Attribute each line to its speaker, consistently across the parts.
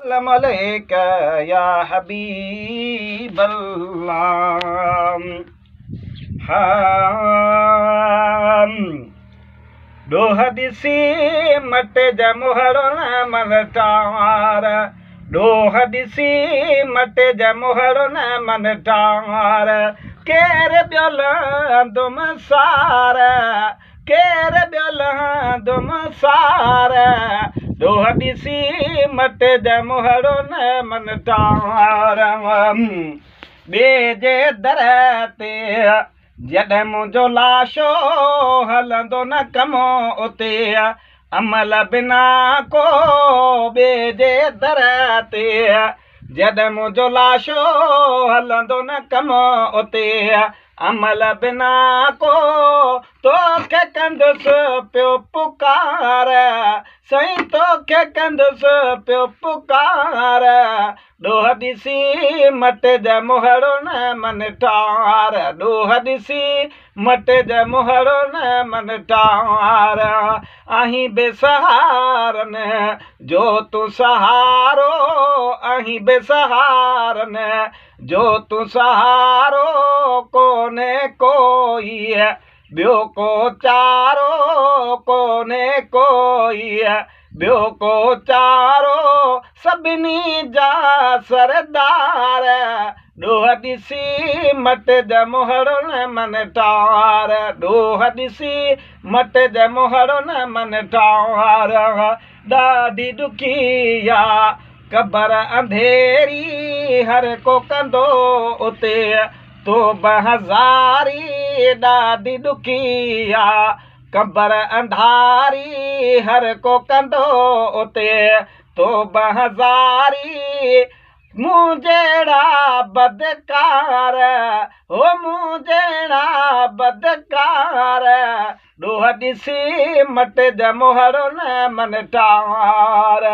Speaker 1: सलाम अलैका या हबीब अल्लाह। ॾोह ॾिसी मट जमुहर न मन टार, ॾोह ॾिसी मट जमुहर न मन टार, केर ॿियो लहंदुम सार, केर ॿियो लहंदुम सार, ॾोह ॾिसी मट जमुहर न मन टार। ॿिए जे दर ते जॾहिं मुंहिंजो लाशो हलंदो न कमो उते, अमल बिना को ॿिए जे दर ते जॾहिं मुंहिंजो लाशो हलंदो न कमो उते, अमल बिना को तोखे कंदुसि पियो पुकार, साईं तोखे कंदुसि पियो पुकार, ॾोह ॾिसी मट जमुहर न मन टार, ॾोह ॾिसी मट जमुहर न मन टार। आहीं बेसहारन जो तूं सहारो, आहीं बेसहारन जो तूं सहारो, कोन्हे कोई ॿियो को चारो, कोन्हे कोई ॿियो को चारो, सभिनी जा सरदार, ॾोह ॾिसी मट जमुहर न मन टार, ॾोह ॾिसी मट जमुहर न मन टार। ॾाढी ॾुखी आ क़बर अंधेरी, हर को कंदो उते तौबा हज़ारी, ॾाढी ॾुखी आ क़बर अंधारी, हर को कंदो उते तौबा हज़ारी। मूं जहिड़ा बदकार, हो मूं जहिड़ा बदकार, ॾोह ॾिसी मट जमुहर न मन टार।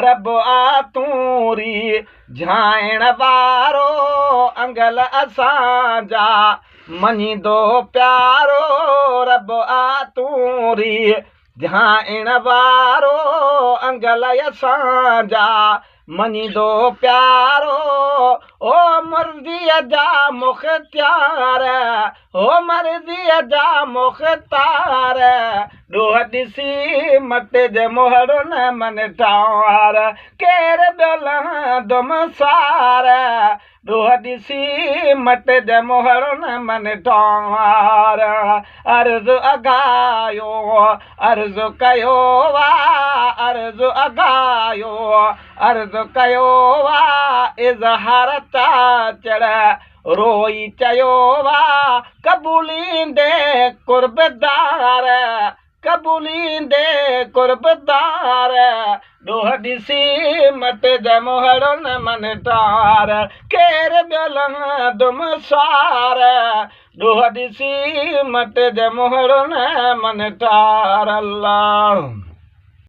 Speaker 1: रब आ तूरी झाइण वारो, अंगल असांजा मञींदो प्यारो, रब आ तूरी झाइण वारो, अंगल असांजा मञींदो प्यारो, ओ मर्ज़ीअ जा मुख़्तियार, ओ मर्ज़ीअ जा मुख़्तार, ॾोह ॾिसी मट जमुहर न मन टार, केर ॿियो लहंदुम सार, ॾोह ॾिसी मट जमुहर न मन टार। अर्ज़ु अघायो अर्ज़ु कयो वा, अर्ज़ु अघायो अर्ज़ु कयो वा, इज़हार चाचड़ रोई चयो वा, क़बूलींदे कुर्बदार, क़बूलींदे कुर्बदार, ॾोह ॾिसी मट जमुहर न मन टार, केर ॿियो लहंदुम सार, ॾोह ॾिसी मट जमुहर न मन टार। अल्लाह।